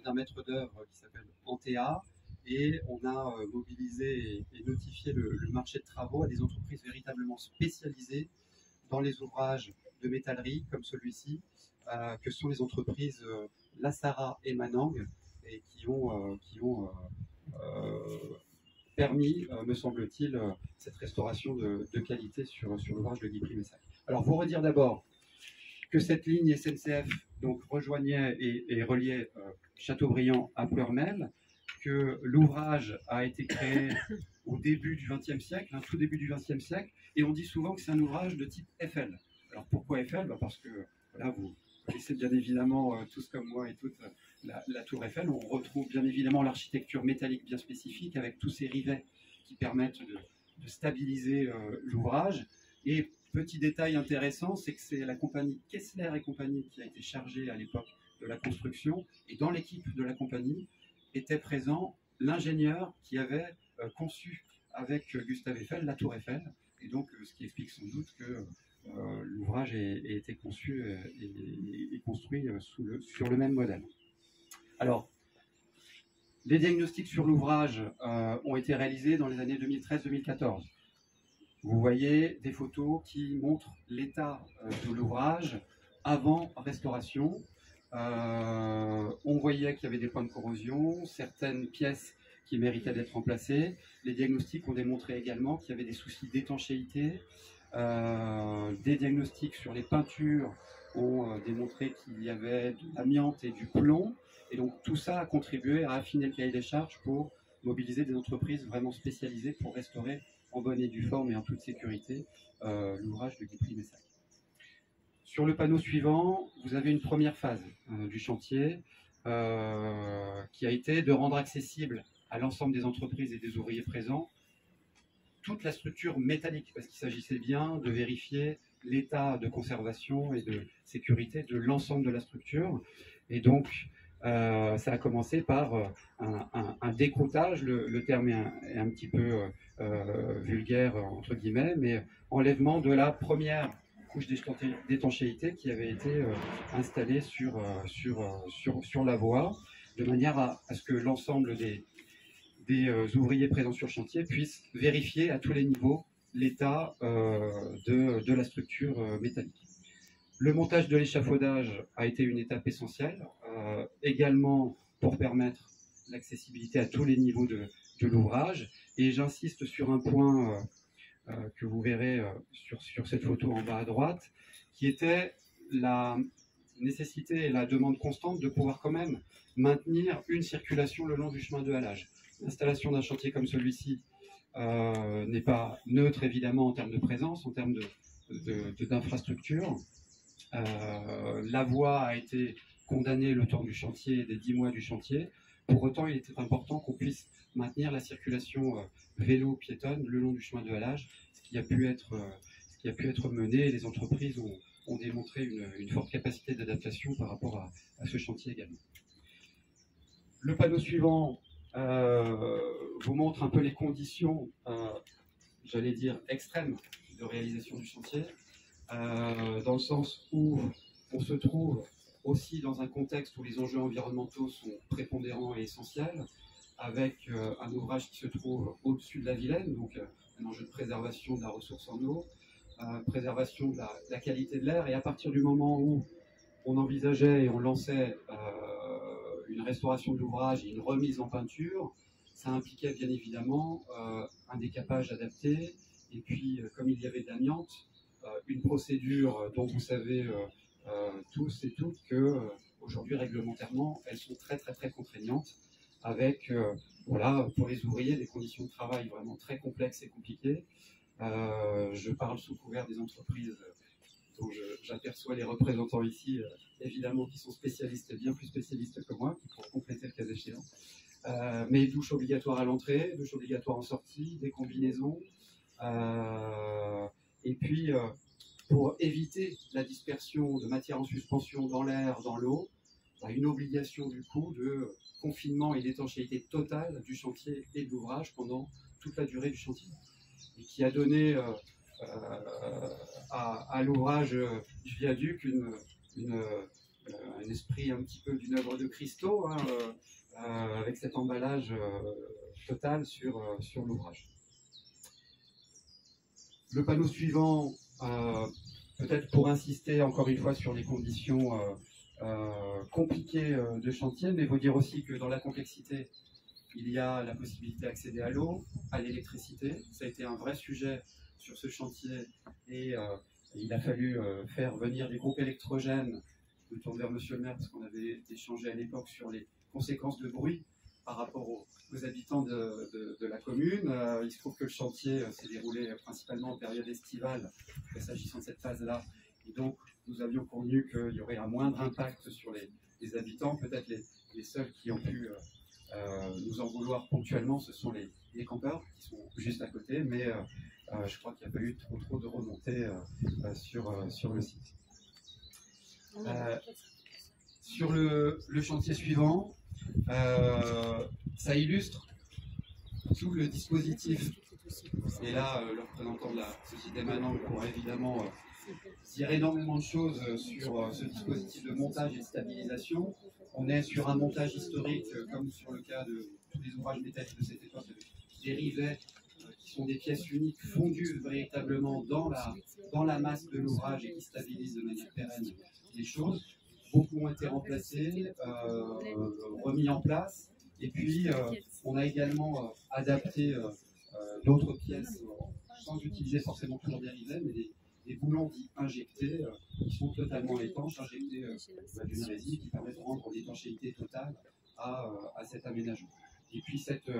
d'un maître d'œuvre qui s'appelle Antea, et on a mobilisé et notifié le marché de travaux à des entreprises véritablement spécialisées dans les ouvrages de métallerie comme celui-ci, que sont les entreprises Lassara et Manang, et qui ont permis, me semble-t-il, cette restauration de qualité sur l'ouvrage de Guy Primessac. Alors, pour redire d'abord que cette ligne SNCF donc, rejoignait et reliait Châteaubriand à Pleurmel, que l'ouvrage a été créé au début du XXe siècle, tout début du XXe siècle, et on dit souvent que c'est un ouvrage de type Eiffel. Alors pourquoi Eiffel? Parce que là, vous connaissez bien évidemment, tous comme moi et toutes, la tour Eiffel. On retrouve bien évidemment l'architecture métallique bien spécifique, avec tous ces rivets qui permettent de stabiliser l'ouvrage. Et petit détail intéressant, c'est que c'est la compagnie Kessler et compagnie qui a été chargée à l'époque de la construction, et dans l'équipe de la compagnie était présent l'ingénieur qui avait conçu avec Gustave Eiffel la tour Eiffel, et donc ce qui explique sans doute que l'ouvrage ait été conçu et construit sur le même modèle. Alors, les diagnostics sur l'ouvrage ont été réalisés dans les années 2013-2014. Vous voyez des photos qui montrent l'état de l'ouvrage avant restauration. On voyait qu'il y avait des points de corrosion, certaines pièces qui méritaient d'être remplacées. Les diagnostics ont démontré également qu'il y avait des soucis d'étanchéité. Des diagnostics sur les peintures ont démontré qu'il y avait de l'amiante et du plomb. Et donc tout ça a contribué à affiner le cahier des charges pour mobiliser des entreprises vraiment spécialisées pour restaurer en bonne et due forme et en toute sécurité l'ouvrage de Guy Primessac. Sur le panneau suivant, vous avez une première phase du chantier qui a été de rendre accessible à l'ensemble des entreprises et des ouvriers présents toute la structure métallique, parce qu'il s'agissait bien de vérifier l'état de conservation et de sécurité de l'ensemble de la structure. Et donc, ça a commencé par un décroûtage, le terme est un petit peu vulgaire, entre guillemets, mais enlèvement de la première couche d'étanchéité qui avait été installée sur la voie, de manière à ce que l'ensemble des ouvriers présents sur le chantier puissent vérifier à tous les niveaux l'état de la structure métallique. Le montage de l'échafaudage a été une étape essentielle, également pour permettre l'accessibilité à tous les niveaux de l'ouvrage. Et j'insiste sur un point que vous verrez sur cette photo en bas à droite, qui était la nécessité et la demande constante de pouvoir quand même maintenir une circulation le long du chemin de halage. L'installation d'un chantier comme celui-ci n'est pas neutre évidemment en termes de présence, en termes d'infrastructure. La voie a été condamnée le temps du chantier, des 10 mois du chantier. Pour autant, il était important qu'on puisse maintenir la circulation vélo-piétonne le long du chemin de halage, ce qui a pu être mené. Les entreprises ont démontré une forte capacité d'adaptation par rapport à ce chantier également. Le panneau suivant vous montre un peu les conditions, j'allais dire extrêmes, de réalisation du chantier, dans le sens où on se trouve aussi dans un contexte où les enjeux environnementaux sont prépondérants et essentiels, avec un ouvrage qui se trouve au-dessus de la Vilaine, donc un enjeu de préservation de la ressource en eau, préservation de la qualité de l'air, et à partir du moment où on envisageait et on lançait une restauration de l'ouvrage et une remise en peinture, ça impliquait bien évidemment un décapage adapté, et puis comme il y avait de l'amiante, une procédure dont vous savez tous et toutes que aujourd'hui réglementairement elles sont très très très contraignantes, avec voilà, pour les ouvriers des conditions de travail vraiment très complexes et compliquées. Je parle sous couvert des entreprises dont j'aperçois les représentants ici, évidemment qui sont spécialistes, bien plus spécialistes que moi, qui pourront compléter le cas échéant. Mais douche obligatoire à l'entrée, douche obligatoire en sortie, des combinaisons, et puis pour éviter la dispersion de matière en suspension dans l'air, dans l'eau, une obligation du coup de confinement et d'étanchéité totale du chantier et de l'ouvrage pendant toute la durée du chantier, et qui a donné à l'ouvrage du viaduc un esprit un petit peu d'une œuvre de Christo, hein, avec cet emballage total sur l'ouvrage. Le panneau suivant, peut-être pour insister encore une fois sur les conditions compliquées de chantier, mais vous dire aussi que dans la complexité, il y a la possibilité d'accéder à l'eau, à l'électricité. Ça a été un vrai sujet sur ce chantier et il a fallu faire venir des groupes électrogènes. Je me tourne vers Monsieur le maire parce qu'on avait échangé à l'époque sur les conséquences de bruit par rapport aux habitants de la commune. Il se trouve que le chantier s'est déroulé principalement en période estivale, s'agissant de cette phase-là. Et donc, nous avions convenu qu'il y aurait un moindre impact sur les habitants. Peut-être les seuls qui ont pu nous en vouloir ponctuellement, ce sont les campeurs qui sont juste à côté, mais je crois qu'il n'y a pas eu trop de remontées sur le site. Sur le chantier suivant, ça illustre tout le dispositif. Et là, le représentant de la société Manon pourra évidemment dire énormément de choses sur ce dispositif de montage et de stabilisation. On est sur un montage historique, comme sur le cas de tous les ouvrages métalliques de cette époque, des rivets qui sont des pièces uniques fondues véritablement dans la masse de l'ouvrage et qui stabilisent de manière pérenne les choses. Beaucoup ont été remplacés, remis en place, et puis on a également adapté d'autres pièces sans utiliser forcément toujours des rivets, mais des boulons dits injectés qui sont totalement étanches, injectés d'une résine qui permet de rendre l'étanchéité totale à cet aménagement. Et puis cette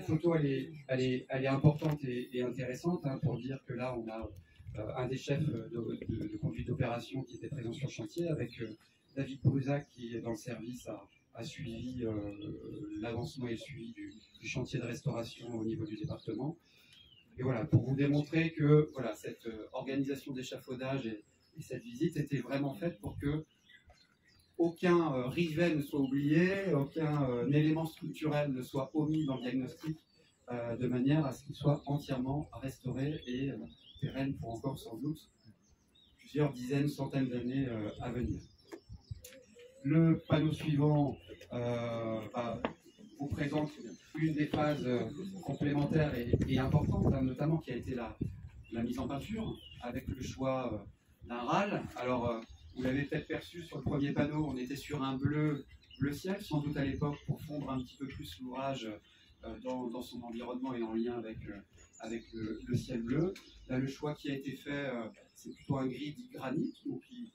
photo, elle est importante et intéressante hein, pour dire que là, on a un des chefs de conduite d'opération qui était présent sur le chantier, avec David Prusac qui, dans le service, a suivi l'avancement et le suivi du chantier de restauration au niveau du département. Et voilà, pour vous démontrer que voilà, cette organisation d'échafaudage et cette visite était vraiment faite pour que aucun rivet ne soit oublié, aucun élément structurel ne soit omis dans le diagnostic, de manière à ce qu'il soit entièrement restauré et pérenne pour encore sans doute plusieurs dizaines, centaines d'années à venir. Le panneau suivant vous présente une des phases complémentaires et importantes, hein, notamment qui a été la mise en peinture, avec le choix d'un râle. Alors, vous l'avez peut-être perçu sur le premier panneau, on était sur un bleu ciel, sans doute à l'époque pour fondre un petit peu plus l'ouvrage dans son environnement et en lien avec le ciel bleu. Là, le choix qui a été fait, c'est plutôt un gris dit granit, donc qui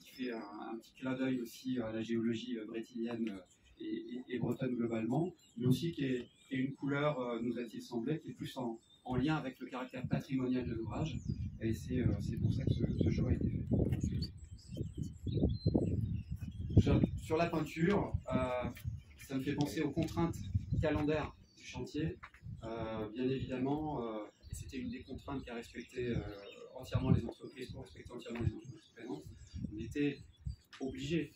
fait un petit clin d'œil aussi à la géologie brétilienne et bretonne globalement, mais aussi qui est une couleur, nous a-t-il semblé, qui est plus en lien avec le caractère patrimonial de l'ouvrage, et c'est pour ça que ce choix a été fait. Sur la peinture, ça me fait penser aux contraintes calendaires du chantier. Bien évidemment, et c'était une des contraintes qui a respecté entièrement les entreprises, pour respecter entièrement les entreprises présentes. On était obligé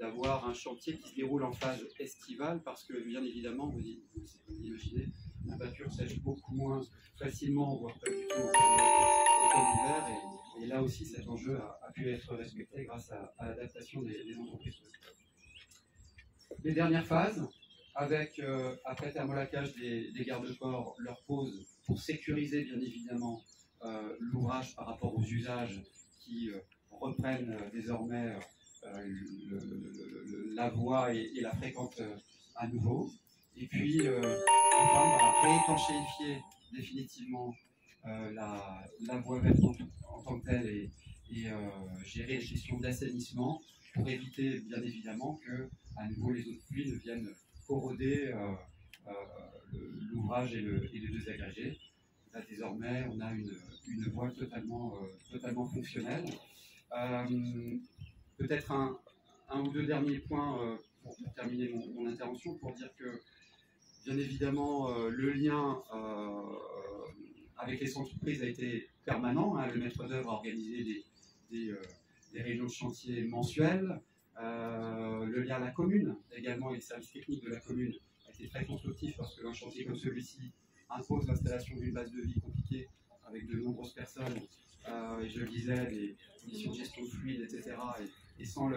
d'avoir un chantier qui se déroule en phase estivale parce que, bien évidemment, vous imaginez, la peinture sèche beaucoup moins facilement, voire pas du tout en hiver. Et là aussi, cet enjeu a pu être respecté grâce à l'adaptation des entreprises. Les dernières phases, avec, après thermolacage des garde-corps, leur pose pour sécuriser, bien évidemment, l'ouvrage par rapport aux usages qui reprennent désormais la voie et la fréquente à nouveau. Et puis, enfin, réétanchéifier définitivement la voie verte en tant que telle et gérer les questions d'assainissement pour éviter, bien évidemment, que à nouveau les eaux de pluie ne viennent corroder l'ouvrage et le désagréger. Là, désormais, on a une voie totalement fonctionnelle. Peut-être un ou deux derniers points pour terminer mon intervention, pour dire que, bien évidemment, le lien avec les entreprises a été permanent. Hein. Le maître d'œuvre a organisé des réunions de chantier mensuelles. Le lien à la commune, également, et les services techniques de la commune a été très constructif parce qu'un chantier comme celui-ci impose l'installation d'une base de vie compliquée avec de nombreuses personnes. Et je le disais, les conditions de gestion de fluide, etc. et sans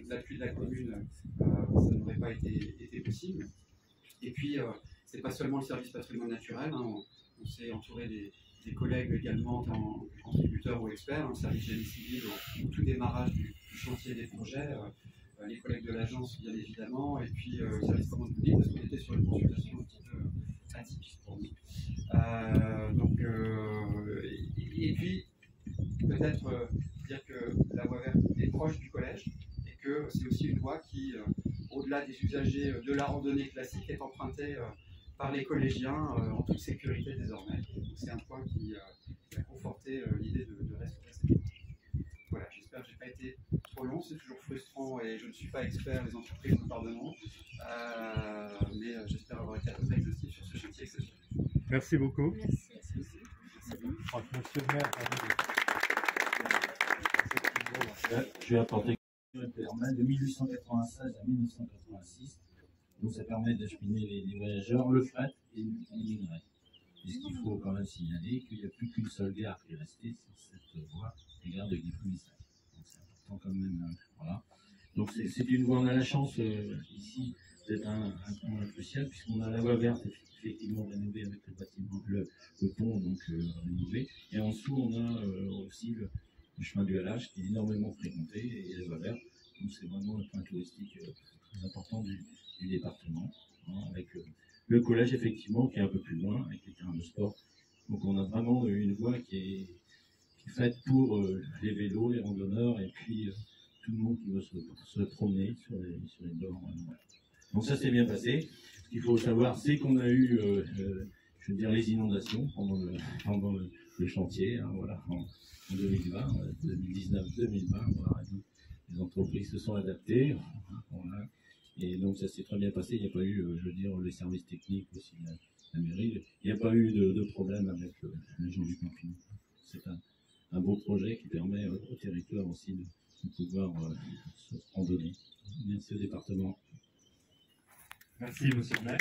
l'appui de la commune, ça n'aurait pas été possible. Et puis, c'est pas seulement le service patrimoine naturel, hein, on s'est entouré des collègues également en contributeurs ou experts, un service génie civil au tout démarrage du chantier des projets, les collègues de l'agence bien évidemment, et puis le service commande publique, parce qu'on était sur une consultation un petit peu atypique pour nous. Et puis, peut-être dire que la voie verte est proche du collège, et que c'est aussi une voie qui, au-delà des usagers de la randonnée classique, est empruntée par les collégiens en toute sécurité désormais. C'est un point qui a conforté l'idée de restaurer cette voie. Voilà, j'espère que je n'ai pas été trop long, c'est toujours frustrant et je ne suis pas expert, les entreprises nous pardonneront, mais j'espère avoir été à peu près exhaustif sur ce chantier exceptionnel. Merci beaucoup. Merci. Monsieur le maire, je vais apporter de 1896 à 1986. Donc ça permet d'acheminer les voyageurs, le fret et les minerais. Et ce qu'il faut quand même signaler, qu'il n'y a plus qu'une seule gare qui est restée sur cette voie, la gare de Guipry-Messac. Donc c'est important quand même. Voilà. Donc c'est une voie, on a la chance ici d'être un point crucial, puisqu'on a la voie verte effectivement rénovée avec le bâtiment, le pont donc rénové. Et en dessous on a aussi le chemin du halage qui est énormément fréquenté et la voie verte. Donc c'est vraiment un point touristique très important du département, hein, avec le collège effectivement qui est un peu plus loin, avec les terrains de sport. Donc on a vraiment une voie qui est faite pour les vélos, les randonneurs et puis tout le monde qui veut se promener sur les bords. Donc ça s'est bien passé. Ce qu'il faut savoir, c'est qu'on a eu, je veux dire, les inondations pendant le chantier, hein, voilà, en 2020, 2019-2020. Voilà, les entreprises se sont adaptées. Voilà. Et donc ça s'est très bien passé, il n'y a pas eu, je veux dire, les services techniques aussi, la mairie, il n'y a pas eu de problème avec les gens du confinement. C'est un beau projet qui permet au territoire aussi de pouvoir se randonner. Merci au département. merci monsieur le maire.